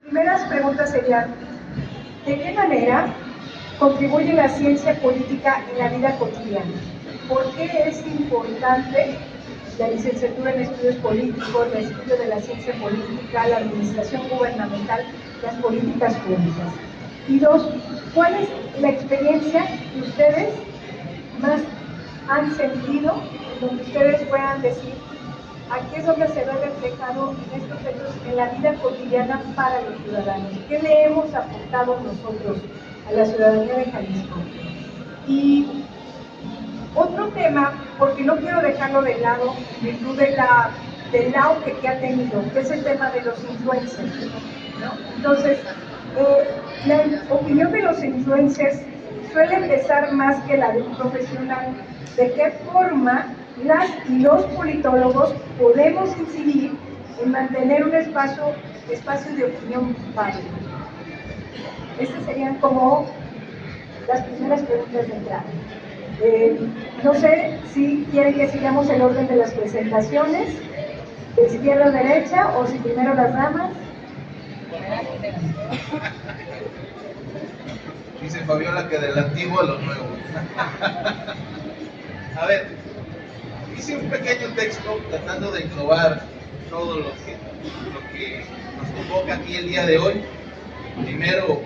Primeras preguntas serían, ¿de qué manera contribuye la ciencia política en la vida cotidiana? ¿Por qué es importante la licenciatura en estudios políticos, el estudio de la ciencia política, la administración gubernamental, las políticas públicas? Y dos, ¿cuál es la experiencia que ustedes más han sentido, en donde ustedes puedan decir, aquí es donde se ve reflejado en estos hechos en la vida cotidiana para los ciudadanos? ¿Qué le hemos aportado nosotros a la ciudadanía de Jalisco? Y otro tema, porque no quiero dejarlo de lado, en virtud del auge que ha tenido, que es el tema de los influencers, ¿no? Entonces, la opinión de los influencers suele empezar más que la de un profesional. ¿De qué forma las y los politólogos podemos incidir en mantener un espacio de opinión válido? Estas serían como las primeras preguntas de entrada. No sé si quieren que sigamos el orden de las presentaciones, de izquierda a derecha, o si primero las damas. Dice Fabiola que del antiguo a lo nuevo. A ver, hice un pequeño texto tratando de englobar todo lo que nos convoca aquí el día de hoy. Primero,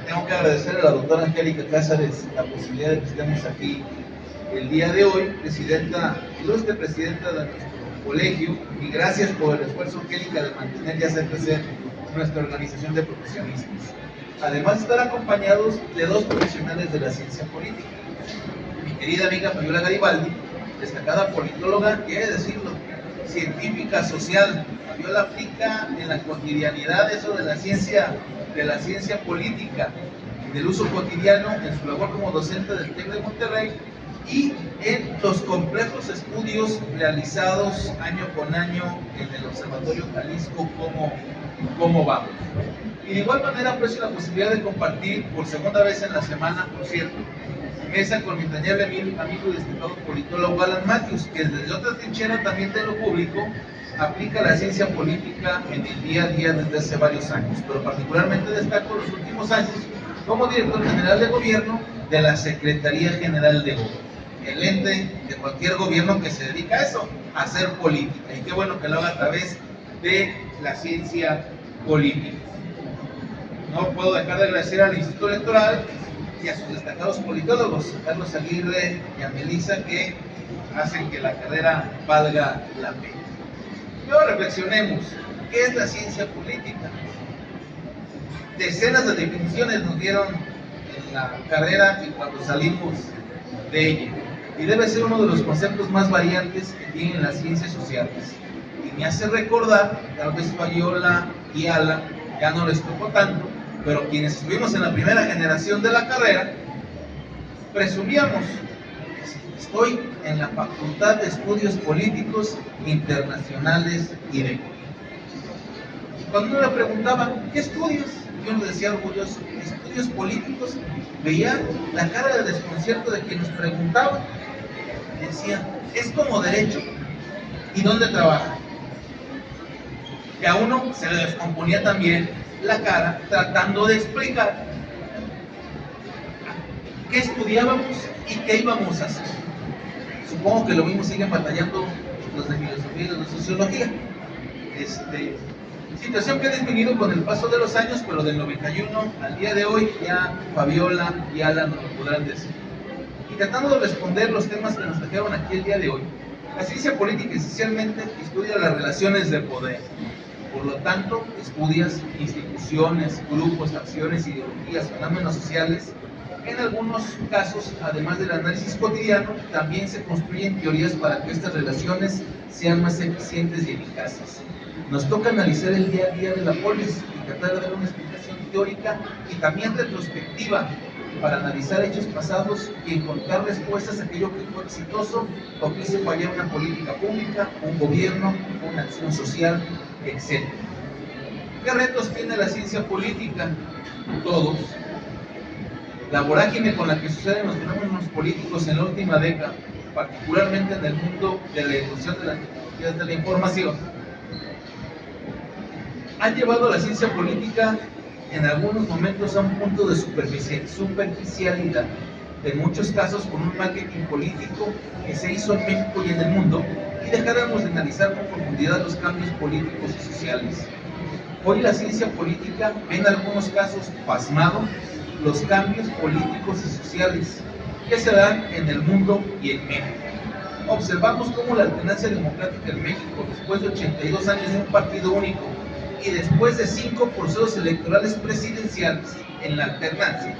tengo que agradecer a la doctora Angélica Cázares la posibilidad de que estemos aquí el día de hoy, ilustre presidenta de nuestro colegio, y gracias por el esfuerzo, Angélica, de mantener y hacer crecer nuestra organización de profesionistas. Además, estar acompañados de dos profesionales de la ciencia política. Mi querida amiga Fabiola Garibaldi, destacada politóloga, y hay que decirlo, científica social. Fabiola aplica en la cotidianidad eso de la ciencia política, del uso cotidiano en su labor como docente del TEC de Monterrey y en los complejos estudios realizados año con año en el Observatorio Jalisco, cómo vamos. Y de igual manera aprecio la posibilidad de compartir por segunda vez en la semana, por cierto, mesa con mi entrañable amigo y destacado politólogo Alan Matthews, que desde otra trinchera también de lo público aplica la ciencia política en el día a día desde hace varios años, pero particularmente destaco los últimos años como director general de gobierno de la Secretaría General de Gobierno, el ente de cualquier gobierno que se dedica a eso, a hacer política, y qué bueno que lo haga a través de la ciencia política. No puedo dejar de agradecer al Instituto Electoral y a sus destacados politólogos, a Carlos Aguirre y a Melissa, que hacen que la carrera valga la pena. Luego reflexionemos, ¿qué es la ciencia política? Decenas de definiciones nos dieron en la carrera y cuando salimos de ella, y debe ser uno de los conceptos más variantes que tienen las ciencias sociales. Y me hace recordar, tal vez Fabiola y Alan ya no les tocó tanto, pero quienes estuvimos en la primera generación de la carrera, presumíamos, estoy en la Facultad de Estudios Políticos Internacionales y de Economía. Y cuando uno le preguntaba, ¿qué estudios? Yo nos decía orgulloso, estudios políticos. Veía la cara de desconcierto de quien nos preguntaba. Decía, ¿es como derecho? ¿Y dónde trabaja? Que a uno se le descomponía también la cara tratando de explicar qué estudiábamos y qué íbamos a hacer. Supongo que lo mismo siguen batallando los de filosofía y los de sociología. Situación que ha disminuido con el paso de los años, pero del 91 al día de hoy ya Fabiola y Alan nos lo podrán decir. Y tratando de responder los temas que nos trajeron aquí el día de hoy, la ciencia política esencialmente estudia las relaciones de poder. Por lo tanto, estudias instituciones, grupos, acciones, ideologías, fenómenos sociales. En algunos casos, además del análisis cotidiano, también se construyen teorías para que estas relaciones sean más eficientes y eficaces. Nos toca analizar el día a día de la polis y tratar de dar una explicación teórica y también retrospectiva para analizar hechos pasados y encontrar respuestas a aquello que fue exitoso o que hizo fallar una política pública, un gobierno, una acción social, etc. ¿Qué retos tiene la ciencia política? Todos. La vorágine con la que suceden los fenómenos políticos en la última década, particularmente en el mundo de la evolución de las tecnologías de la información, han llevado a la ciencia política en algunos momentos a un punto de superficialidad, en muchos casos con un marketing político que se hizo en México y en el mundo, y dejáramos de analizar con profundidad los cambios políticos y sociales. Hoy la ciencia política ve en algunos casos pasmado los cambios políticos y sociales que se dan en el mundo y en México. Observamos cómo la alternancia democrática en México, después de 82 años de un partido único y después de 5 procesos electorales presidenciales en la alternancia,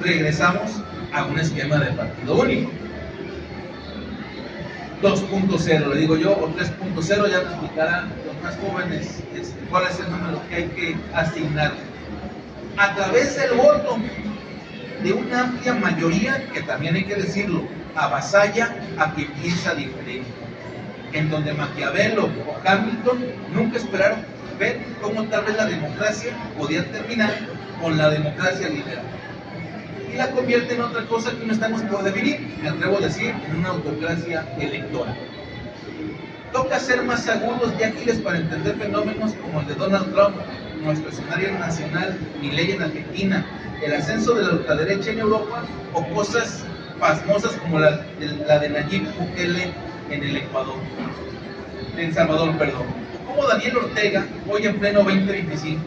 regresamos a un esquema de partido único. 2.0, le digo yo, o 3.0, ya me explicarán los más jóvenes cuál es el número que hay que asignar. A través del voto de una amplia mayoría, que también hay que decirlo, avasalla a quien piensa diferente, en donde Maquiavelo o Hamilton nunca esperaron ver cómo tal vez la democracia podía terminar con la democracia liberal, y la convierte en otra cosa que no estamos por definir, me atrevo a decir, en una autocracia electoral. Toca ser más agudos y ágiles para entender fenómenos como el de Donald Trump, nuestro escenario nacional, Milei en Argentina, el ascenso de la ultraderecha en Europa, o cosas pasmosas como la de Nayib Bukele en el Ecuador, en Salvador, perdón. Como Daniel Ortega, hoy en pleno 2025,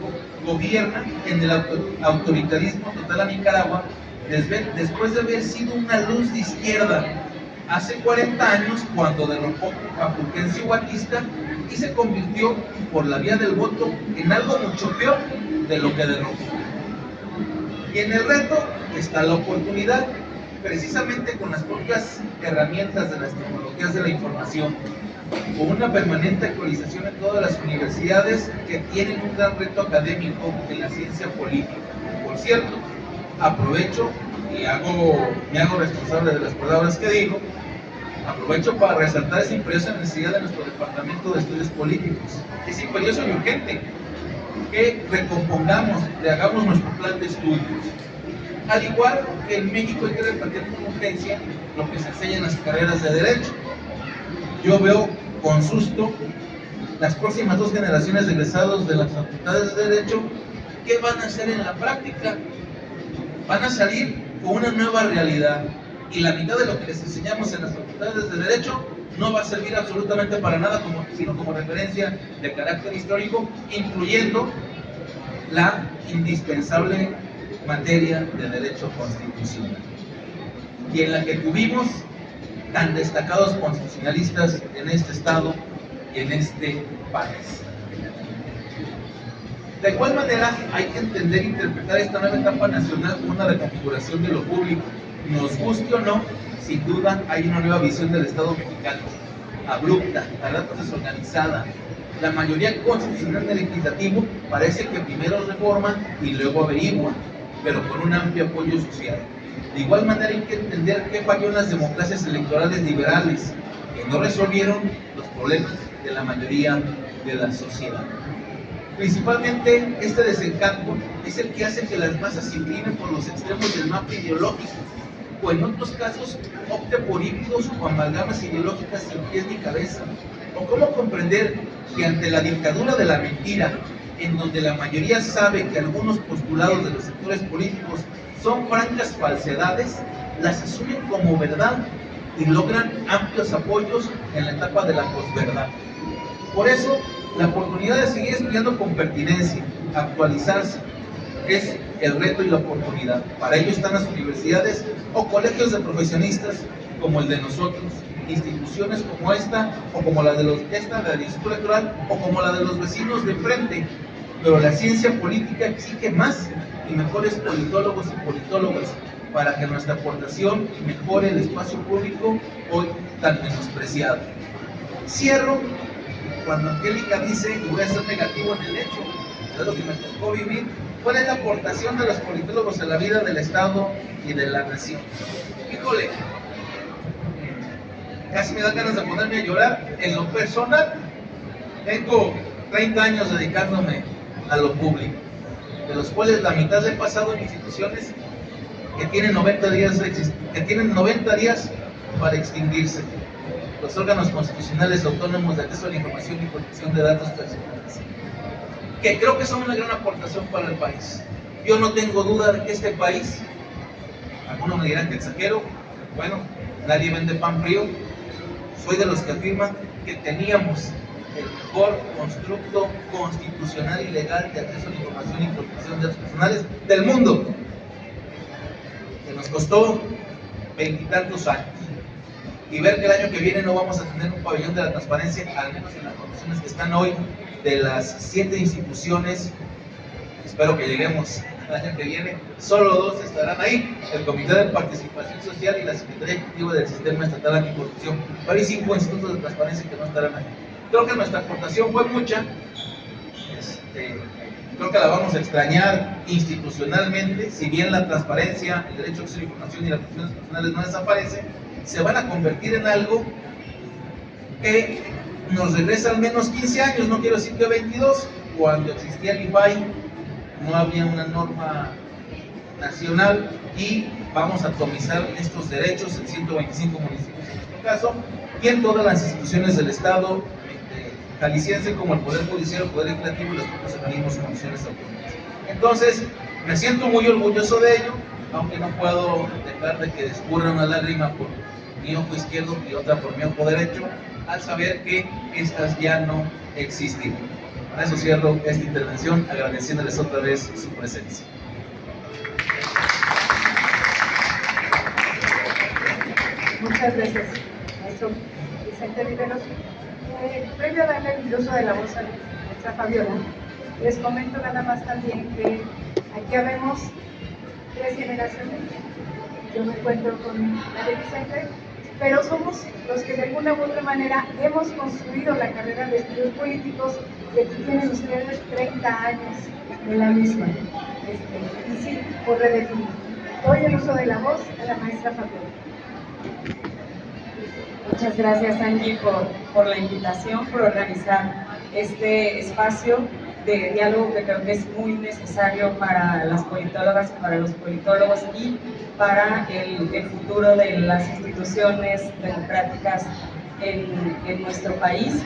gobierna en el autoritarismo total a Nicaragua, después de haber sido una luz de izquierda hace 40 años cuando derrotó a Fulgencio Batista y se convirtió por la vía del voto en algo mucho peor de lo que derrotó. Y en el reto está la oportunidad, precisamente con las propias herramientas de las tecnologías de la información, con una permanente actualización en todas las universidades que tienen un gran reto académico en la ciencia política. Por cierto, aprovecho y me hago responsable de las palabras que digo, aprovecho para resaltar esa imperiosa necesidad de nuestro Departamento de Estudios Políticos. Es imperioso y urgente que recompongamos, que hagamos nuestro plan de estudios. Al igual que en México hay que repartir con urgencia lo que se enseña en las carreras de Derecho. Yo veo con susto las próximas 2 generaciones de egresados de las facultades de Derecho. ¿Qué van a hacer en la práctica? Van a salir con una nueva realidad, y la mitad de lo que les enseñamos en las facultades de Derecho no va a servir absolutamente para nada, sino como referencia de carácter histórico, incluyendo la indispensable materia de Derecho Constitucional, y en la que tuvimos tan destacados constitucionalistas en este estado y en este país. De igual manera, hay que entender e interpretar esta nueva etapa nacional como una reconfiguración de lo público. Nos guste o no, sin duda hay una nueva visión del Estado mexicano, abrupta, a ratos desorganizada. La mayoría constitucional del legislativo parece que primero reforma y luego averigua, pero con un amplio apoyo social. De igual manera hay que entender qué falló en las democracias electorales liberales, que no resolvieron los problemas de la mayoría de la sociedad. Principalmente este desencanto es el que hace que las masas se inclinen por los extremos del mapa ideológico, o en otros casos opte por híbridos o amalgamas ideológicas sin pies ni cabeza. O cómo comprender que ante la dictadura de la mentira, en donde la mayoría sabe que algunos postulados de los sectores políticos son francas falsedades, las asumen como verdad y logran amplios apoyos en la etapa de la posverdad. Por eso, la oportunidad de seguir estudiando con pertinencia, actualizarse, es el reto y la oportunidad. Para ello están las universidades o colegios de profesionistas como el de nosotros, instituciones como esta, o como la de del Instituto Electoral, o como la de los vecinos de enfrente. Pero la ciencia política exige más y mejores politólogos y politólogas para que nuestra aportación mejore el espacio público hoy tan menospreciado. Cierro cuando Angélica dice, y voy a ser negativo en el hecho, de lo que me tocó vivir, ¿cuál es la aportación de los politólogos a la vida del Estado y de la nación? Híjole, casi me da ganas de ponerme a llorar. En lo personal, tengo 30 años dedicándome a lo público, de los cuales la mitad he pasado en instituciones que tienen 90 días para extinguirse. Los órganos constitucionales autónomos de acceso a la información y protección de datos personales. que creo que son una gran aportación para el país. Yo no tengo duda de que este país, algunos me dirán que exagero, bueno, nadie vende pan frío, soy de los que afirman que teníamos el mejor constructo constitucional y legal de acceso a la información y protección de datos personales del mundo, que nos costó veintitantos años. Y ver que el año que viene no vamos a tener un pabellón de la transparencia, al menos en las condiciones que están hoy, de las 7 instituciones, espero que lleguemos el año que viene, solo 2 estarán ahí, el Comité de Participación Social y la Secretaría Ejecutiva del Sistema Estatal Anticorrupción, pero hay 5 institutos de transparencia que no estarán ahí. Creo que nuestra aportación fue mucha, creo que la vamos a extrañar institucionalmente, si bien la transparencia, el derecho a acceso a la información y las protecciones personales no desaparecen, se van a convertir en algo que nos regresa al menos 15 años, no quiero decir que 22, cuando existía el IFAI, no había una norma nacional y vamos a atomizar estos derechos en 125 municipios en nuestro caso y en todas las instituciones del Estado jalisciense como el Poder Judicial, el Poder Legislativo y los propios organismos y comisiones autónomas. Entonces, me siento muy orgulloso de ello, aunque no puedo dejar de que escurra una lágrima por mi ojo izquierdo y otra por mi ojo derecho, al saber que estas ya no existen. Con eso cierro esta intervención, agradeciéndoles otra vez su presencia. Muchas gracias, maestro Vicente Riveros. Previo a darle el uso de la voz a nuestra Fabiola, les comento nada más también que aquí habemos 3 generaciones. Yo me encuentro con María Vicente, pero somos los que de alguna u otra manera hemos construido la carrera de estudios políticos y aquí tienen ustedes 30 años de la misma. Y sí, por redefinir. Doy el uso de la voz a la maestra Fabiola. Muchas gracias, Angie, por la invitación, por organizar este espacio de diálogo que creo que es muy necesario para las politólogas y para los politólogos y para el futuro de las instituciones democráticas en nuestro país.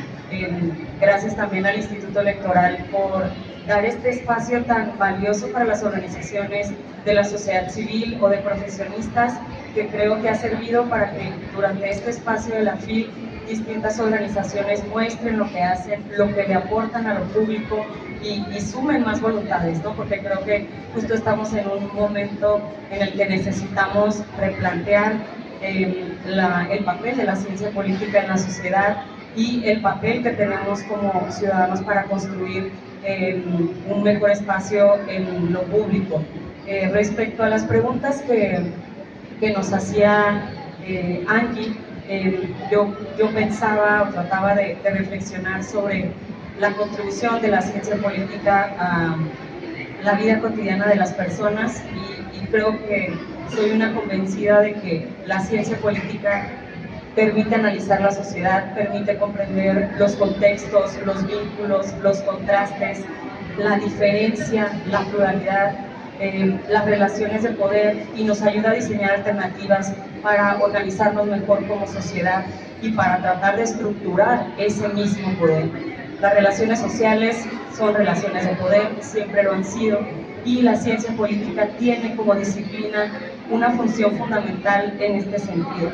Gracias también al Instituto Electoral por dar este espacio tan valioso para las organizaciones de la sociedad civil o de profesionistas, que creo que ha servido para que durante este espacio de la FIL distintas organizaciones muestren lo que hacen, lo que le aportan a lo público y sumen más voluntades, ¿no? Porque creo que justo estamos en un momento en el que necesitamos replantear el papel de la ciencia política en la sociedad y el papel que tenemos como ciudadanos para construir un mejor espacio en lo público. Respecto a las preguntas que nos hacía Angie, yo pensaba o trataba de reflexionar sobre la contribución de la ciencia política a la vida cotidiana de las personas y creo que soy una convencida de que la ciencia política permite analizar la sociedad, permite comprender los contextos, los vínculos, los contrastes, la diferencia, la pluralidad, las relaciones de poder y nos ayuda a diseñar alternativas para organizarnos mejor como sociedad y para tratar de estructurar ese mismo poder. Las relaciones sociales son relaciones de poder, siempre lo han sido, y la ciencia política tiene como disciplina una función fundamental en este sentido.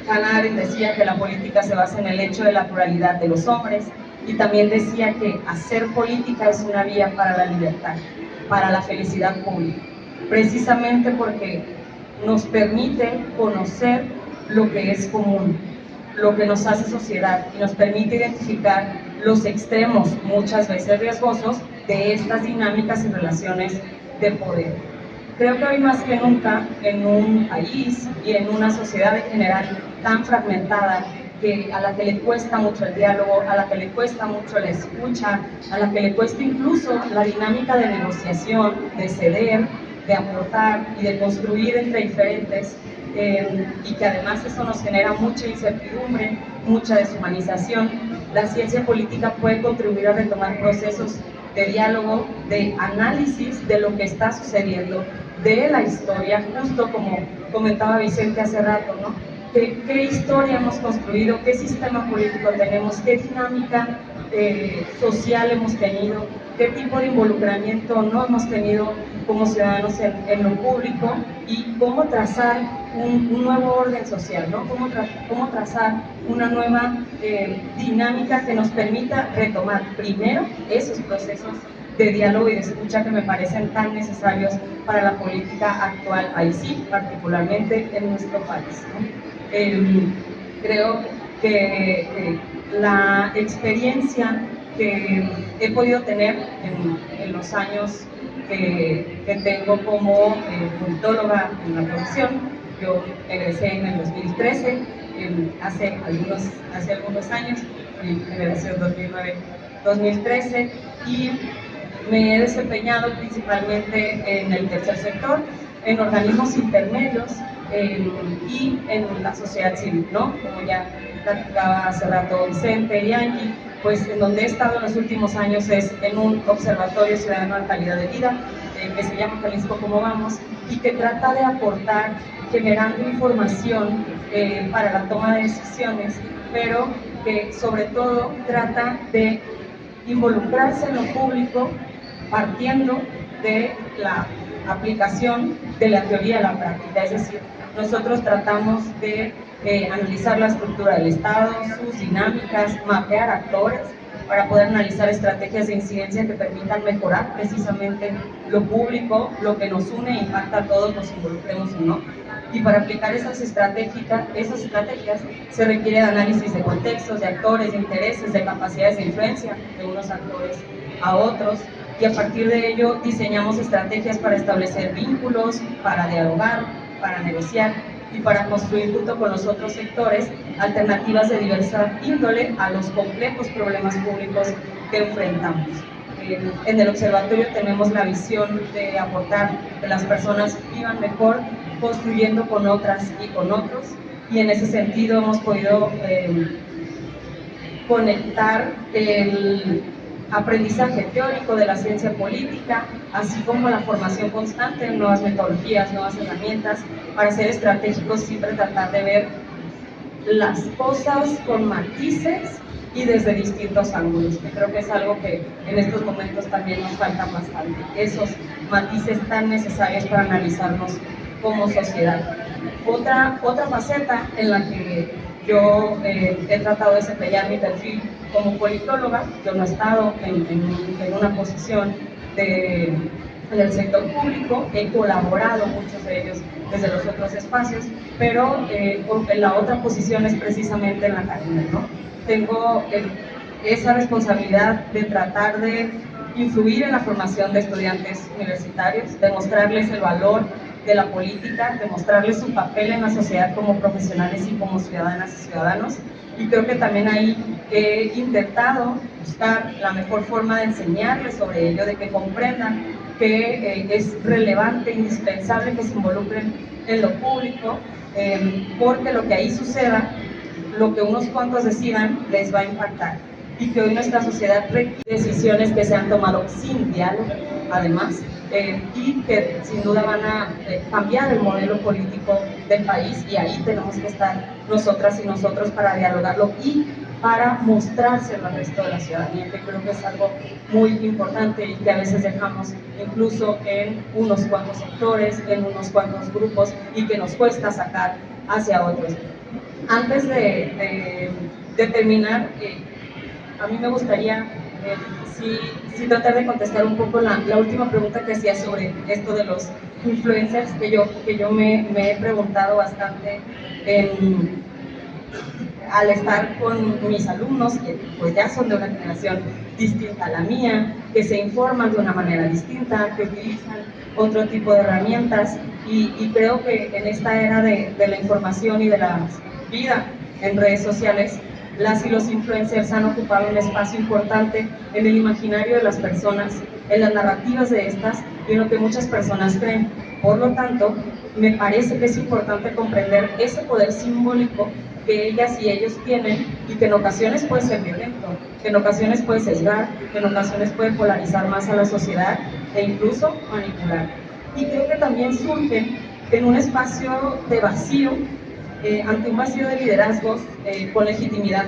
Hannah Arendt decía que la política se basa en el hecho de la pluralidad de los hombres y también decía que hacer política es una vía para la libertad, para la felicidad pública, precisamente porque nos permite conocer lo que es común, lo que nos hace sociedad y nos permite identificar los extremos, muchas veces riesgosos, de estas dinámicas y relaciones de poder. Creo que hoy más que nunca, en un país y en una sociedad en general tan fragmentada, a la que le cuesta mucho el diálogo, a la que le cuesta mucho la escucha, a la que le cuesta incluso la dinámica de negociación, de ceder, de aportar y de construir entre diferentes, y que además eso nos genera mucha incertidumbre, mucha deshumanización. La ciencia política puede contribuir a retomar procesos de diálogo, de análisis de lo que está sucediendo, de la historia, justo como comentaba Vicente hace rato, ¿no? ¿Qué historia hemos construido? ¿Qué sistema político tenemos? ¿Qué dinámica social hemos tenido, qué tipo de involucramiento no hemos tenido como ciudadanos en lo público y cómo trazar un nuevo orden social, ¿no? Cómo trazar una nueva dinámica que nos permita retomar primero esos procesos de diálogo y de escucha que me parecen tan necesarios para la política actual, ahí sí, particularmente en nuestro país, ¿no? Creo que la experiencia que he podido tener en los años que tengo como politóloga en la profesión, yo egresé en el 2013, hace algunos años, mi generación 2009-2013, y me he desempeñado principalmente en el tercer sector, en organismos intermedios y en la sociedad civil, ¿no? Como ya platicaba hace rato Vicente y Angie, pues en donde he estado en los últimos años es en un observatorio ciudadano de calidad de vida que se llama Jalisco Cómo Vamos y que trata de aportar generando información para la toma de decisiones, pero que sobre todo trata de involucrarse en lo público partiendo de la aplicación de la teoría a la práctica, es decir, nosotros tratamos de analizar la estructura del Estado, sus dinámicas, mapear actores para poder analizar estrategias de incidencia que permitan mejorar precisamente lo público, lo que nos une e impacta a todos, nos involucremos o no. Y para aplicar esas estrategias se requiere de análisis de contextos, de actores, de intereses, de capacidades de influencia de unos actores a otros, y a partir de ello diseñamos estrategias para establecer vínculos, para dialogar, para negociar y para construir junto con los otros sectores alternativas de diversa índole a los complejos problemas públicos que enfrentamos. En el observatorio tenemos la visión de aportar que las personas vivan mejor construyendo con otras y con otros, y en ese sentido hemos podido conectar el aprendizaje teórico de la ciencia política, así como la formación constante en nuevas metodologías, nuevas herramientas, para ser estratégicos, siempre tratar de ver las cosas con matices y desde distintos ángulos, que creo que es algo que en estos momentos también nos falta bastante, esos matices tan necesarios para analizarnos como sociedad. Otra faceta en la que yo he tratado de desempeñar mi perfil como politóloga, yo no he estado en una posición en el sector público, he colaborado muchos de ellos desde los otros espacios, pero la otra posición es precisamente en la academia, ¿no? Tengo esa responsabilidad de tratar de influir en la formación de estudiantes universitarios, de mostrarles el valor de la política, de mostrarles su papel en la sociedad como profesionales y como ciudadanas y ciudadanos. Y creo que también ahí he intentado buscar la mejor forma de enseñarles sobre ello, de que comprendan que es relevante, indispensable que se involucren en lo público, porque lo que ahí suceda, lo que unos cuantos decidan, les va a impactar. Y que hoy nuestra sociedad requiere decisiones que se han tomado sin diálogo, además, y que sin duda van a cambiar el modelo político del país, y ahí tenemos que estar nosotras y nosotros para dialogarlo y para mostrárselo al resto de la ciudadanía, que creo que es algo muy importante y que a veces dejamos incluso en unos cuantos sectores, en unos cuantos grupos, y que nos cuesta sacar hacia otros. Antes de terminar, a mí me gustaría sí tratar de contestar un poco la última pregunta que hacía sobre esto de los influencers, que yo me he preguntado bastante al estar con mis alumnos, que pues ya son de una generación distinta a la mía, que se informan de una manera distinta, que utilizan otro tipo de herramientas, y creo que en esta era de la información y de la vida en redes sociales, las y los influencers han ocupado un espacio importante en el imaginario de las personas, en las narrativas de estas y en lo que muchas personas creen. Por lo tanto, me parece que es importante comprender ese poder simbólico que ellas y ellos tienen, y que en ocasiones puede ser violento, que en ocasiones puede sesgar, que en ocasiones puede polarizar más a la sociedad e incluso manipular. Y creo que también surgen en un espacio de vacío, ante un vacío de liderazgos con legitimidad,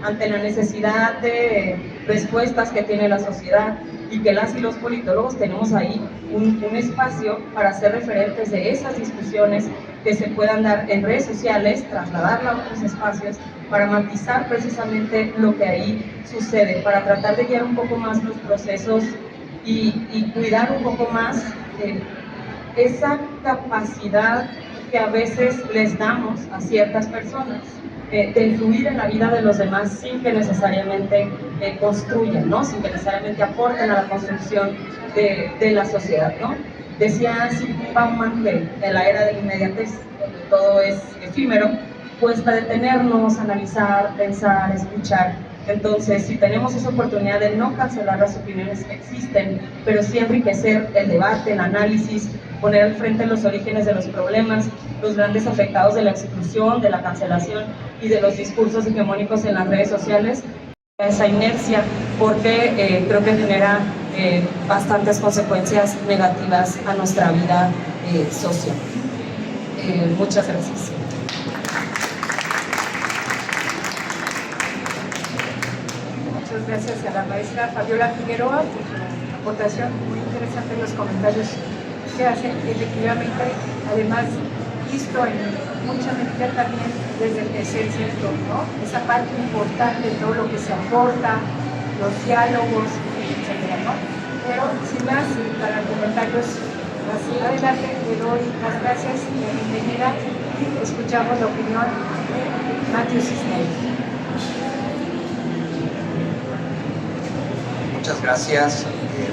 ante la necesidad de respuestas que tiene la sociedad, y que las y los politólogos tenemos ahí un espacio para ser referentes de esas discusiones que se puedan dar en redes sociales, trasladarla a otros espacios, para matizar precisamente lo que ahí sucede, para tratar de guiar un poco más los procesos y cuidar un poco más esa capacidad que a veces les damos a ciertas personas de influir en la vida de los demás sin que necesariamente construyan, ¿no? Sin que necesariamente aporten a la construcción de la sociedad, ¿no? Decía Zygmunt Bauman que en la era de la inmediatez, donde todo es efímero, cuesta detenernos, analizar, pensar, escuchar. Entonces, si tenemos esa oportunidad de no cancelar las opiniones que existen, pero sí enriquecer el debate, el análisis, poner al frente los orígenes de los problemas, los grandes afectados de la exclusión, de la cancelación y de los discursos hegemónicos en las redes sociales, esa inercia, porque creo que genera bastantes consecuencias negativas a nuestra vida social. Muchas gracias. Muchas gracias a la maestra Fabiola Figueroa por su aportación muy interesante en los comentarios que hace. Efectivamente, además, visto en mucha medida también desde el tercer sector, ¿no? Esa parte importante de todo lo que se aporta, los diálogos, etcétera, ¿no? Pero sin más, para comentarios más adelante, le doy las gracias y la bienvenida y escuchamos la opinión de Matthew Cisneros. Muchas gracias,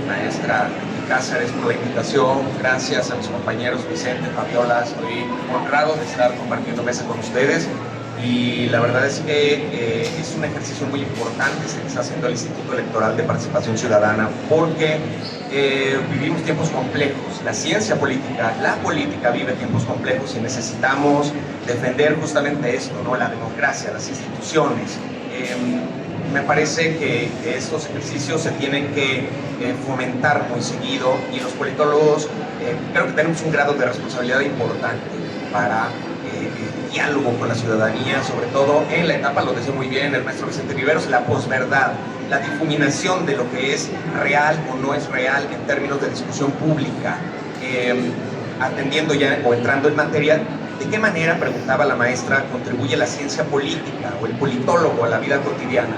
maestra Cáceres, por la invitación. Gracias a mis compañeros Vicente, Fabiola. Estoy honrado de estar compartiendo mesa con ustedes. Y la verdad es que es un ejercicio muy importante este que está haciendo el Instituto Electoral de Participación Ciudadana, porque vivimos tiempos complejos. La ciencia política, la política vive tiempos complejos y necesitamos defender justamente esto, ¿no? La democracia, las instituciones. Me parece que estos ejercicios se tienen que fomentar muy seguido, y los politólogos creo que tenemos un grado de responsabilidad importante para el diálogo con la ciudadanía, sobre todo en la etapa, lo decía muy bien el maestro Vicente Riveros, la posverdad, la difuminación de lo que es real o no es real en términos de discusión pública. Atendiendo ya o entrando en materia, ¿de qué manera, preguntaba la maestra, contribuye la ciencia política o el politólogo a la vida cotidiana?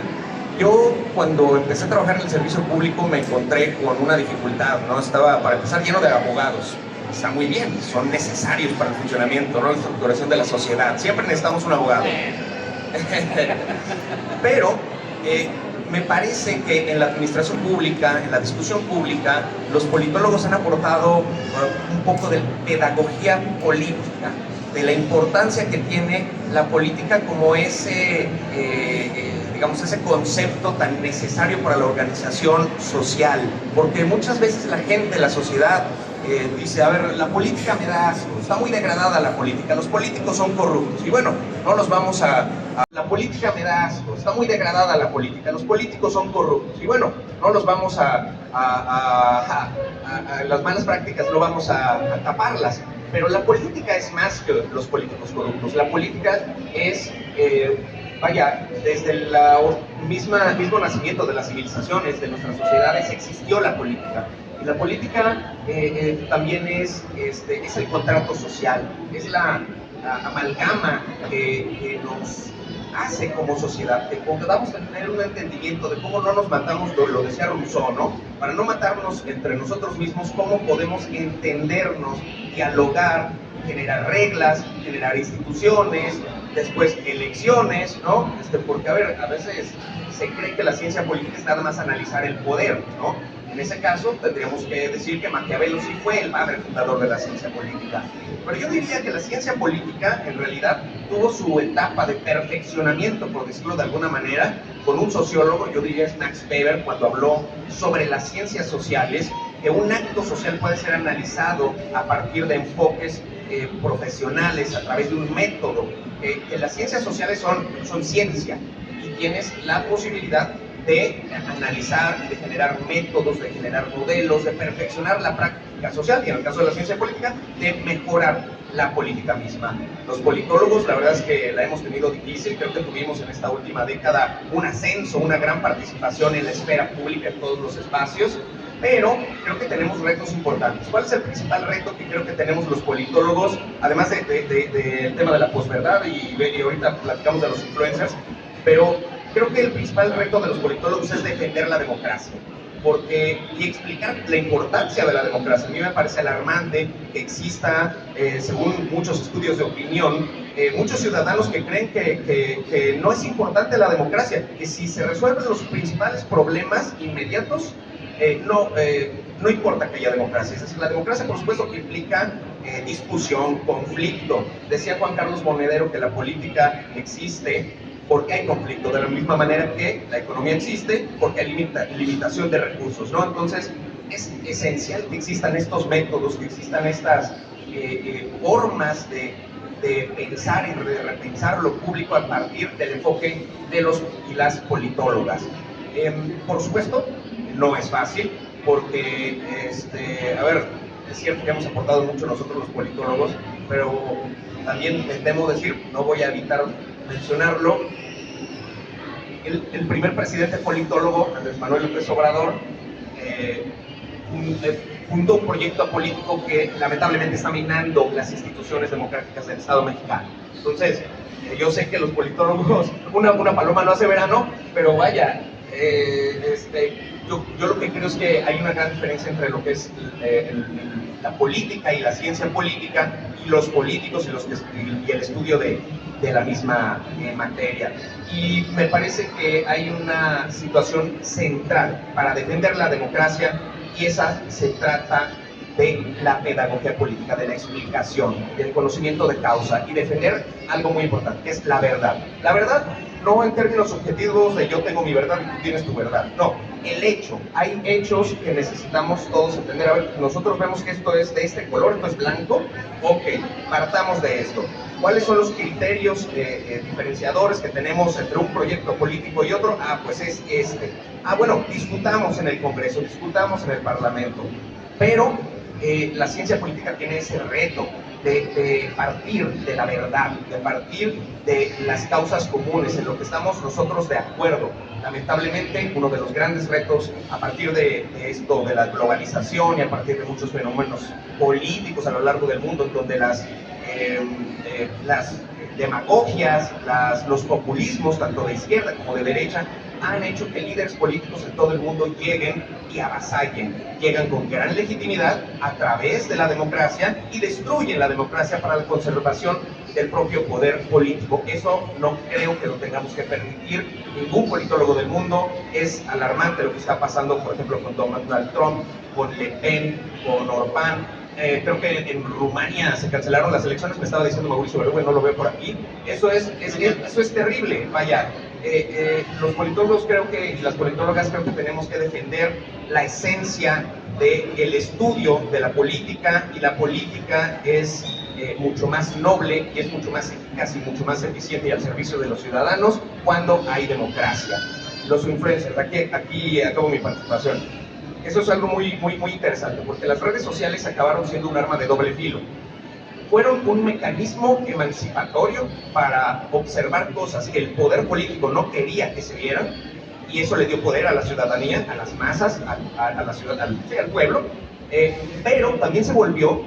Yo, cuando empecé a trabajar en el servicio público, me encontré con una dificultad, ¿no? Estaba, para empezar, lleno de abogados. Está muy bien, son necesarios para el funcionamiento, ¿no? La estructuración de la sociedad. Siempre necesitamos un abogado. Pero me parece que en la administración pública, en la discusión pública, los politólogos han aportado un poco de pedagogía política, de la importancia que tiene la política como ese, digamos, ese concepto tan necesario para la organización social, porque muchas veces la gente, la sociedad, dice, a ver, la política me da asco, está muy degradada la política, los políticos son corruptos, y bueno, no los vamos la política me da asco, está muy degradada la política, los políticos son corruptos, y bueno, no los vamos las malas prácticas no vamos a taparlas, pero la política es más que los políticos corruptos. La política es, vaya, desde el mismo nacimiento de las civilizaciones, de nuestras sociedades, existió la política. Y la política también es el contrato social, es la amalgama que nos hace como sociedad, que podamos tener un entendimiento de cómo no nos matamos, lo decía Rousseau, ¿no? Para no matarnos entre nosotros mismos, cómo podemos entendernos, dialogar, generar reglas, generar instituciones, después elecciones, ¿no? Porque, a ver, a veces se cree que la ciencia política es nada más analizar el poder, ¿no? En ese caso, tendríamos que decir que Maquiavelo sí fue el padre fundador de la ciencia política. Pero yo diría que la ciencia política, en realidad, tuvo su etapa de perfeccionamiento, por decirlo de alguna manera, con un sociólogo, yo diría es Max Weber, cuando habló sobre las ciencias sociales, que un acto social puede ser analizado a partir de enfoques profesionales, a través de un método, que las ciencias sociales son ciencia, y tienes la posibilidad de analizar y de generar métodos, de generar modelos, de perfeccionar la práctica social y en el caso de la ciencia política, de mejorar la política misma. Los politólogos, la verdad es que la hemos tenido difícil, creo que tuvimos en esta última década un ascenso, una gran participación en la esfera pública en todos los espacios, pero creo que tenemos retos importantes. ¿Cuál es el principal reto que creo que tenemos los politólogos, además del tema de la posverdad y ahorita platicamos de los influencers, pero creo que el principal reto de los politólogos es defender la democracia y explicar la importancia de la democracia? A mí me parece alarmante que exista, según muchos estudios de opinión, muchos ciudadanos que creen que no es importante la democracia, que si se resuelven los principales problemas inmediatos, no importa que haya democracia. Es decir, la democracia, por supuesto, que implica discusión, conflicto. Decía Juan Carlos Monedero que la política existe porque hay conflicto, de la misma manera que la economía existe porque hay limitación de recursos, ¿no? Entonces, es esencial que existan estos métodos, que existan estas formas de pensar y de repensar lo público a partir del enfoque de los y las politólogas. Por supuesto, no es fácil, porque, a ver, es cierto que hemos aportado mucho nosotros los politólogos, pero también me temo decir, no voy a evitar mencionarlo, el primer presidente politólogo, Andrés Manuel López Obrador, fundó un proyecto político que lamentablemente está minando las instituciones democráticas del Estado mexicano. Entonces, yo sé que los politólogos, una paloma no hace verano, pero vaya, yo lo que creo es que hay una gran diferencia entre lo que es la política y la ciencia política y los políticos y el estudio de la misma materia. Y me parece que hay una situación central para defender la democracia y esa se trata de la pedagogía política, de la explicación, del conocimiento de causa y defender algo muy importante, que es la verdad. La verdad no en términos objetivos de yo tengo mi verdad y tú tienes tu verdad, no, el hecho. Hay hechos que necesitamos todos entender. A ver, nosotros vemos que esto es de este color, esto es blanco, ok, partamos de esto. ¿Cuáles son los criterios diferenciadores que tenemos entre un proyecto político y otro? Ah, pues es este. Ah, bueno, discutamos en el Congreso, discutamos en el Parlamento, pero la ciencia política tiene ese reto de partir de la verdad, de partir de las causas comunes, en lo que estamos nosotros de acuerdo. Lamentablemente, uno de los grandes retos a partir de esto, de la globalización y a partir de muchos fenómenos políticos a lo largo del mundo, en donde las demagogias, los populismos, tanto de izquierda como de derecha, han hecho que líderes políticos en todo el mundo lleguen y avasallen, llegan con gran legitimidad a través de la democracia y destruyen la democracia para la conservación del propio poder político. Eso no creo que lo tengamos que permitir ningún politólogo del mundo. Es alarmante lo que está pasando, por ejemplo, con Donald Trump, con Le Pen, con Orbán. Creo que en Rumania se cancelaron las elecciones, me estaba diciendo Mauricio Berube, no lo veo por aquí. Eso es terrible, vaya. Los politólogos y las politólogas creo que tenemos que defender la esencia del estudio de la política, y la política es mucho más noble y es mucho más eficaz y mucho más eficiente y al servicio de los ciudadanos cuando hay democracia. Los influencers, aquí acabo mi participación. Eso es algo muy interesante, porque las redes sociales acabaron siendo un arma de doble filo. Fueron un mecanismo emancipatorio para observar cosas que el poder político no quería que se vieran, y eso le dio poder a la ciudadanía, a las masas, al pueblo, pero también se volvió,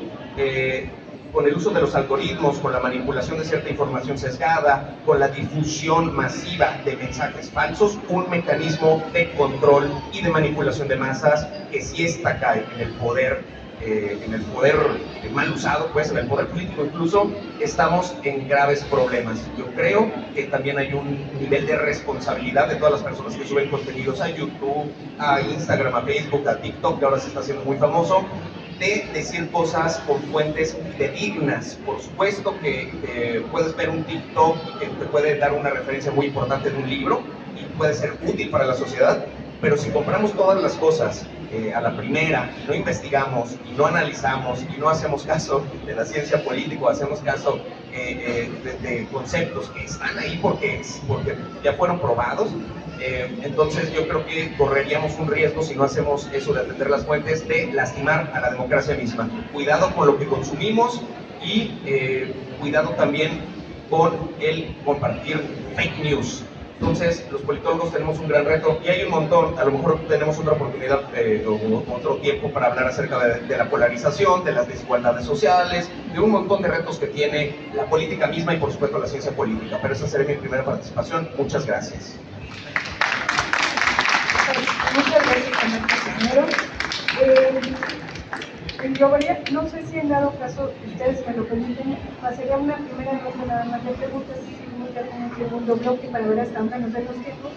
con el uso de los algoritmos, con la manipulación de cierta información sesgada, con la difusión masiva de mensajes falsos, un mecanismo de control y de manipulación de masas que si esta cae en el poder mal usado, pues en el poder político incluso, estamos en graves problemas. Yo creo que también hay un nivel de responsabilidad de todas las personas que suben contenidos a YouTube, a Instagram, a Facebook, a TikTok, que ahora se está haciendo muy famoso, de decir cosas con fuentes fidedignas. Por supuesto que puedes ver un TikTok y que te puede dar una referencia muy importante de un libro y puede ser útil para la sociedad, Pero si compramos todas las cosas a la primera, no investigamos y no analizamos y no hacemos caso de la ciencia política, o hacemos caso de conceptos que están ahí porque ya fueron probados, entonces yo creo que correríamos un riesgo, si no hacemos eso de atender las fuentes, de lastimar a la democracia misma. Cuidado con lo que consumimos y cuidado también con el compartir fake news. Entonces, los politólogos tenemos un gran reto y hay un montón. A lo mejor tenemos otra oportunidad o otro tiempo para hablar acerca de la polarización, de las desigualdades sociales, de un montón de retos que tiene la política misma y por supuesto la ciencia política. Pero esa será mi primera participación. Muchas gracias. Muchas gracias, compañero. No sé si en dado caso ustedes me lo permiten, pasaría una primera ronda nada más de preguntas y seguimos ya con un segundo bloque para ver hasta dónde nos den los tiempos.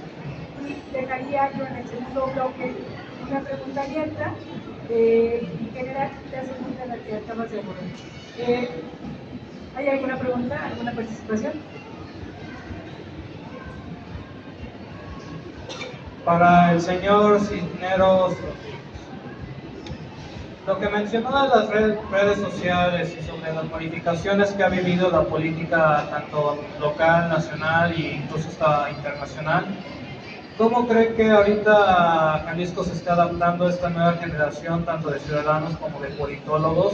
Y dejaría yo en el segundo bloque una pregunta abierta en general de la segunda la que acabas de abordar. ¿Hay alguna pregunta, alguna participación? Para el señor Cisneros, lo que mencionó de las redes sociales y sobre las modificaciones que ha vivido la política tanto local, nacional e incluso hasta internacional, ¿cómo cree que ahorita Jalisco se está adaptando a esta nueva generación, tanto de ciudadanos como de politólogos,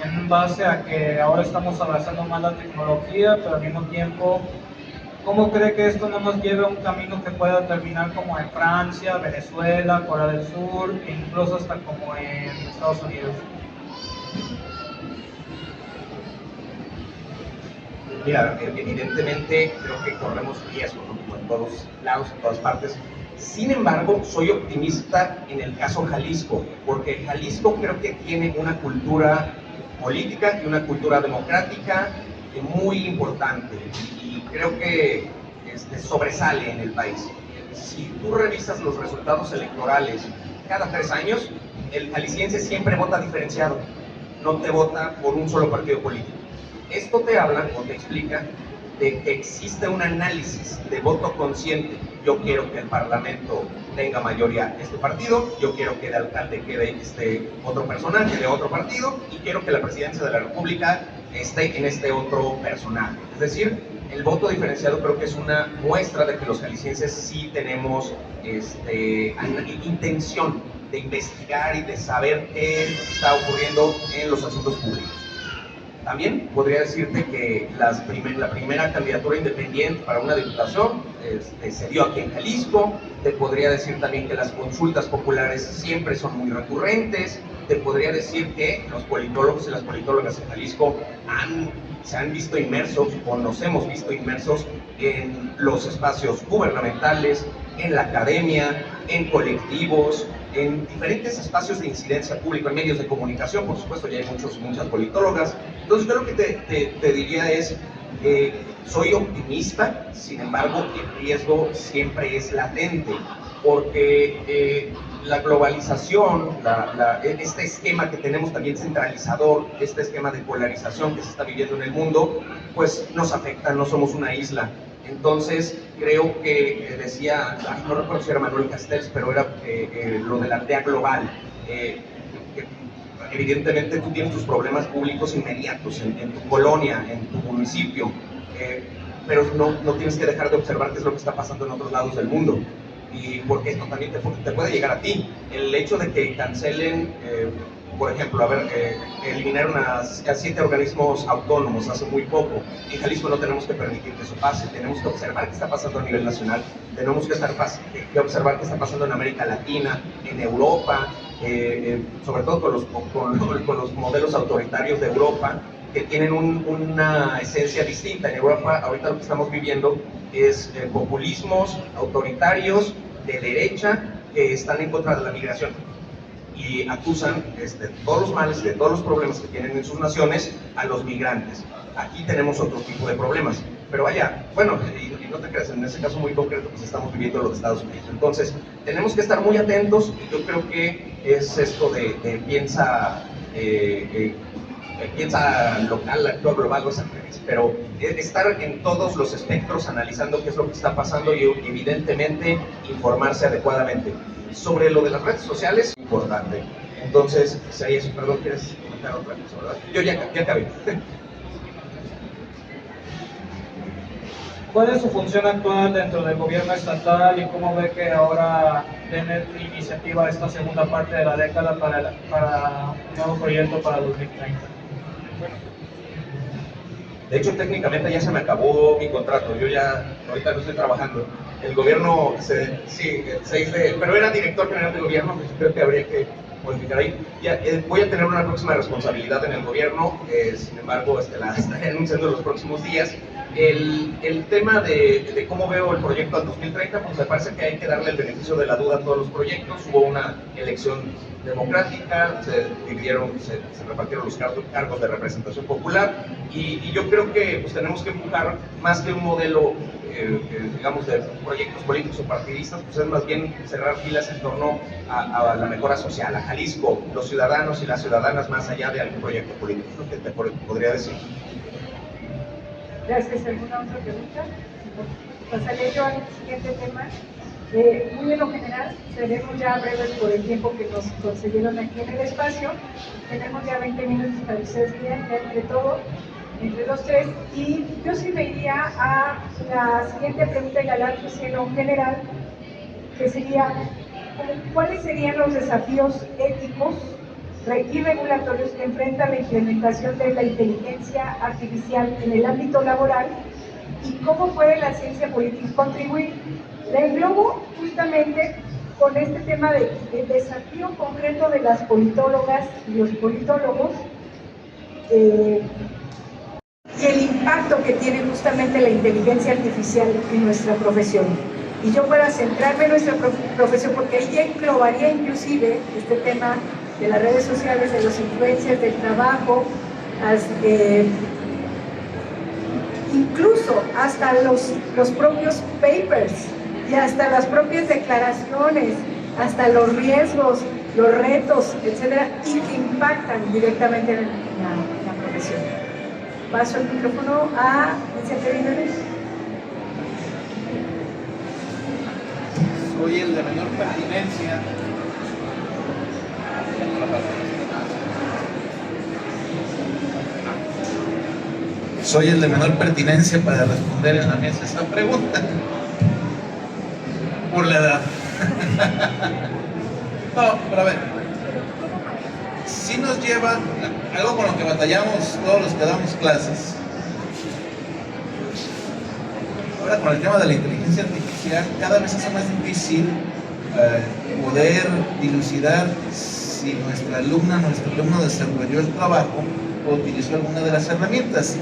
en base a que ahora estamos abrazando más la tecnología, pero al mismo tiempo, ¿cómo cree que esto no nos lleve a un camino que pueda terminar como en Francia, Venezuela, Corea del Sur e incluso hasta como en Estados Unidos? Mira, evidentemente creo que corremos riesgo, ¿no? Como en todos lados, en todas partes. Sin embargo, soy optimista en el caso Jalisco, porque Jalisco creo que tiene una cultura política y una cultura democrática muy importante. Creo que sobresale en el país. Si tú revisas los resultados electorales cada 3 años, el jalisciense siempre vota diferenciado, no te vota por un solo partido político. Esto te habla o te explica de que existe un análisis de voto consciente. Yo quiero que el parlamento tenga mayoría este partido, yo quiero que el alcalde quede otro personaje de otro partido y quiero que la presidencia de la república esté en este otro personaje. Es decir, el voto diferenciado creo que es una muestra de que los jaliscienses sí tenemos intención de investigar y de saber qué está ocurriendo en los asuntos públicos. También podría decirte que la primera candidatura independiente para una diputación se dio aquí en Jalisco. Te podría decir también que las consultas populares siempre son muy recurrentes. Te podría decir que los politólogos y las politólogas en Jalisco se han visto inmersos o nos hemos visto inmersos en los espacios gubernamentales, en la academia, en colectivos, en diferentes espacios de incidencia pública, en medios de comunicación, por supuesto, ya hay muchas politólogas. Entonces, yo lo que te diría es, soy optimista, sin embargo, el riesgo siempre es latente, porque la globalización, este esquema que tenemos también centralizador, este esquema de polarización que se está viviendo en el mundo, pues nos afecta, no somos una isla. Entonces, creo que decía, no recuerdo si era Manuel Castells, pero era lo de la aldea global. Evidentemente tú tienes tus problemas públicos inmediatos en tu colonia, en tu municipio, pero no tienes que dejar de observar qué es lo que está pasando en otros lados del mundo. Y porque esto también te puede llegar a ti. El hecho de que cancelen, por ejemplo, eliminaron a 7 organismos autónomos hace muy poco. En Jalisco no tenemos que permitir que eso pase, tenemos que observar qué está pasando a nivel nacional, tenemos que observar qué está pasando en América Latina, en Europa, sobre todo con los modelos autoritarios de Europa, que tienen una esencia distinta. En Europa ahorita lo que estamos viviendo es populismos autoritarios de derecha que están en contra de la migración y acusan de todos los males, de todos los problemas que tienen en sus naciones a los migrantes. Aquí tenemos otro tipo de problemas, pero vaya, bueno, y no te creas, en ese caso muy concreto pues estamos viviendo lo de Estados Unidos. Entonces tenemos que estar muy atentos y yo creo que es esto de piensa local, actúa global, o es al revés, pero estar en todos los espectros analizando qué es lo que está pasando y evidentemente informarse adecuadamente. sobre lo de las redes sociales, importante. Entonces, si hay eso, perdón, ¿quieres comentar otra cosa, verdad? Yo ya acabé. ¿Cuál es su función actual dentro del gobierno estatal y cómo ve que ahora tiene iniciativa esta segunda parte de la década para un nuevo proyecto para 2030? De hecho, técnicamente ya se me acabó mi contrato, yo ya ahorita no estoy trabajando. El gobierno, sí, el 6 de, pero era director general del gobierno, pues creo que habría que modificar ahí. Ya, voy a tener una próxima responsabilidad en el gobierno, sin embargo, la estaré anunciando en los próximos días. El tema de cómo veo el proyecto al 2030, pues me parece que hay que darle el beneficio de la duda a todos los proyectos. Hubo una elección democrática, se repartieron los cargos de representación popular y yo creo que pues, tenemos que empujar más que un modelo digamos de proyectos políticos o partidistas, pues es más bien cerrar filas en torno a la mejora social, a Jalisco, los ciudadanos y las ciudadanas más allá de algún proyecto político, es lo que te podría decir. Gracias. ¿Alguna otra pregunta? Pasaré yo al siguiente tema. Muy en lo general, seremos ya breves por el tiempo que nos concedieron aquí en el espacio. Tenemos ya 20 minutos para que ustedes vean entre los tres. Y yo sí me iría a la siguiente pregunta y la lanzo en lo general, que sería, ¿cuáles serían los desafíos éticos y regulatorios que enfrenta la implementación de la inteligencia artificial en el ámbito laboral y cómo puede la ciencia política contribuir? Le englobo justamente con este tema del desafío concreto de las politólogas y los politólogos y el impacto que tiene justamente la inteligencia artificial en nuestra profesión. Y yo para centrarme en nuestra profesión, porque ahí ya englobaría inclusive este tema de las redes sociales, de los influencers, del trabajo, incluso hasta los propios papers y hasta las propias declaraciones, hasta los riesgos, los retos, etcétera, y que impactan directamente en la profesión. Paso el micrófono a Vicente Viñoles. Soy el de menor pertinencia. Soy el de menor pertinencia para responder en la mesa esta pregunta. Por la edad. No, pero a ver. Sí nos lleva, algo con lo que batallamos todos los que damos clases. Ahora con el tema de la inteligencia artificial, cada vez es más difícil poder dilucidar si nuestro alumno desarrolló el trabajo o utilizó alguna de las herramientas.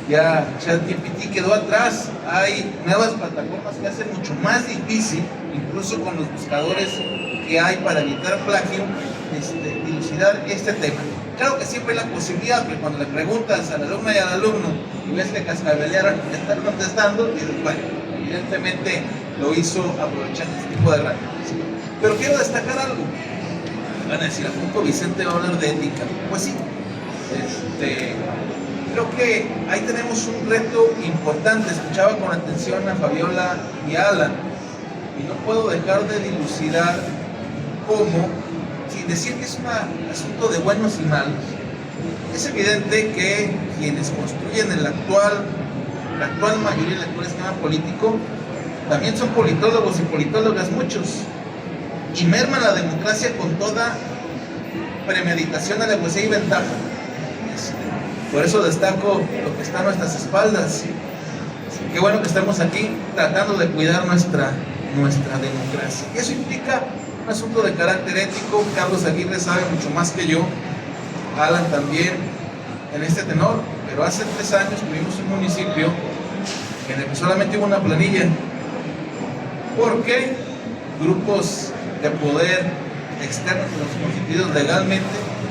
Ya ChatGPT quedó atrás, hay nuevas plataformas que hacen mucho más difícil, incluso con los buscadores que hay para evitar plagio, dilucidar este tema. Claro que siempre hay la posibilidad que cuando le preguntas a la alumna y al alumno y ves que cascabelearon y están contestando, dices, bueno, evidentemente lo hizo aprovechando este tipo de herramientas. Pero quiero destacar algo. Van a decir, ¿a poco Vicente va a hablar de ética? Pues sí. Creo que ahí tenemos un reto importante. Escuchaba con atención a Fabiola y a Alan y no puedo dejar de dilucidar cómo, sin decir que es un asunto de buenos y malos, es evidente que quienes construyen la actual mayoría del actual esquema político también son politólogos y politólogas muchos y merman la democracia con toda premeditación, alevosía y ventaja. Por eso destaco lo que está a nuestras espaldas. Qué bueno que estamos aquí tratando de cuidar nuestra democracia. Y eso implica un asunto de carácter ético. Carlos Aguirre sabe mucho más que yo, Alan también, en este tenor. Pero hace 3 años tuvimos un municipio en el que solamente hubo una planilla, porque grupos de poder externos de los constituidos legalmente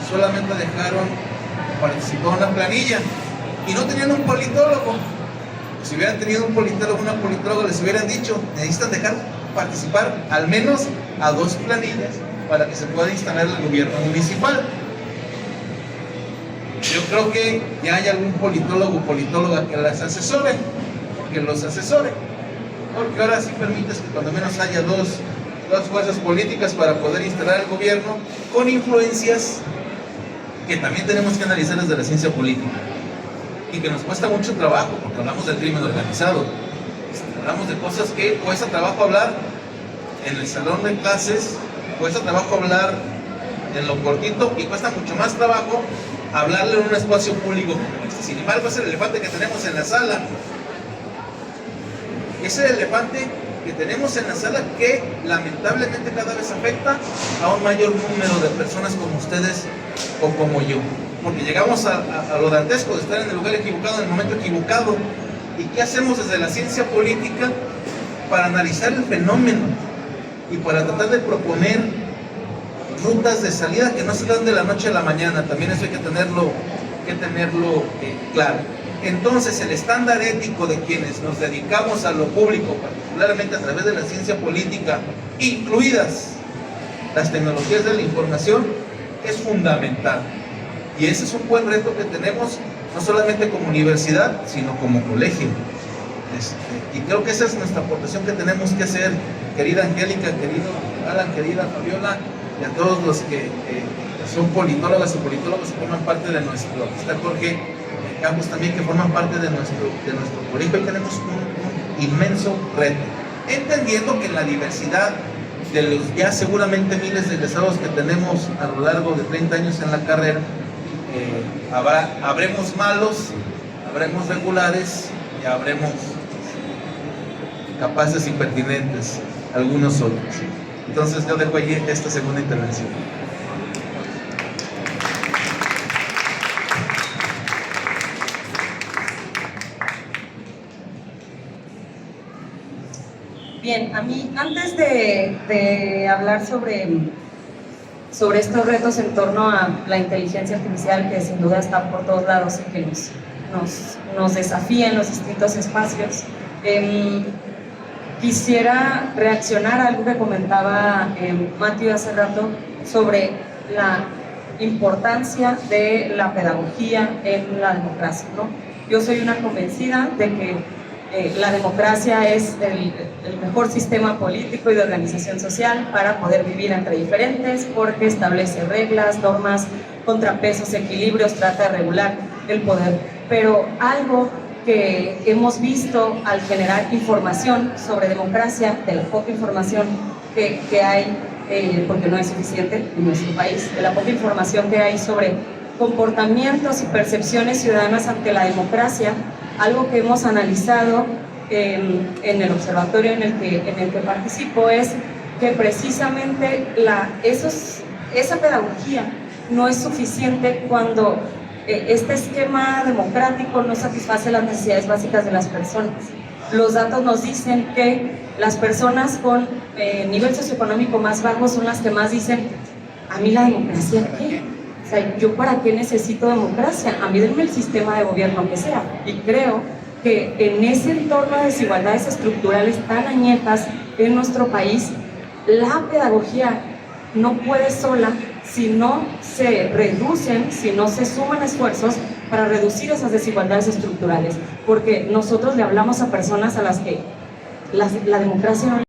solamente dejaron participar en una planilla y no tenían un politólogo. Si hubieran tenido un politólogo, una politóloga, les hubieran dicho, necesitan dejar participar al menos a 2 planillas para que se pueda instalar el gobierno municipal. Yo creo que ya hay algún politólogo o politóloga que las asesore, porque los asesore, porque ahora sí permites que cuando menos haya 2 dos fuerzas políticas para poder instalar el gobierno con influencias que también tenemos que analizar desde la ciencia política y que nos cuesta mucho trabajo, porque hablamos del crimen organizado, hablamos de cosas que cuesta trabajo hablar en el salón de clases, cuesta trabajo hablar en lo cortito y cuesta mucho más trabajo hablarle en un espacio público como este. Sin embargo, es el elefante que tenemos en la sala. Es el elefante que tenemos en la sala que lamentablemente cada vez afecta a un mayor número de personas como ustedes o como yo. Porque llegamos a lo dantesco de estar en el lugar equivocado, en el momento equivocado. ¿Y qué hacemos desde la ciencia política para analizar el fenómeno y para tratar de proponer rutas de salida que no se dan de la noche a la mañana? También eso hay que tenerlo claro. Entonces, el estándar ético de quienes nos dedicamos a lo público, particularmente a través de la ciencia política, incluidas las tecnologías de la información, es fundamental. Y ese es un buen reto que tenemos, no solamente como universidad, sino como colegio. Y creo que esa es nuestra aportación que tenemos que hacer, querida Angélica, querido Alan, querida Fabiola, y a todos los que son politólogas o politólogos que forman parte de nuestro, está Jorge Campos también, que forman parte de nuestro colegio. Ahí tenemos un inmenso reto, entendiendo que en la diversidad de los ya seguramente miles de egresados que tenemos a lo largo de 30 años en la carrera, habremos malos, habremos regulares y habremos capaces y pertinentes, algunos otros. Entonces yo dejo ahí esta segunda intervención. Bien, a mí, antes de hablar sobre estos retos en torno a la inteligencia artificial, que sin duda está por todos lados y que nos desafía en los distintos espacios, quisiera reaccionar a algo que comentaba Matthew hace rato sobre la importancia de la pedagogía en la democracia, ¿no? Yo soy una convencida de que la democracia es el mejor sistema político y de organización social para poder vivir entre diferentes, porque establece reglas, normas, contrapesos, equilibrios, trata de regular el poder. Pero algo que hemos visto al generar información sobre democracia, de la poca información que hay, porque no es suficiente en nuestro país, de la poca información que hay sobre comportamientos y percepciones ciudadanas ante la democracia, algo que hemos analizado en el observatorio en el que participo es que precisamente esa pedagogía no es suficiente cuando este esquema democrático no satisface las necesidades básicas de las personas. Los datos nos dicen que las personas con nivel socioeconómico más bajo son las que más dicen: ¿a mí la democracia qué? O sea, ¿yo para qué necesito democracia? A mí denme el sistema de gobierno que sea. Y creo que en ese entorno de desigualdades estructurales tan añejas en nuestro país, la pedagogía no puede sola si no se reducen, si no se suman esfuerzos para reducir esas desigualdades estructurales. Porque nosotros le hablamos a personas a las que la democracia no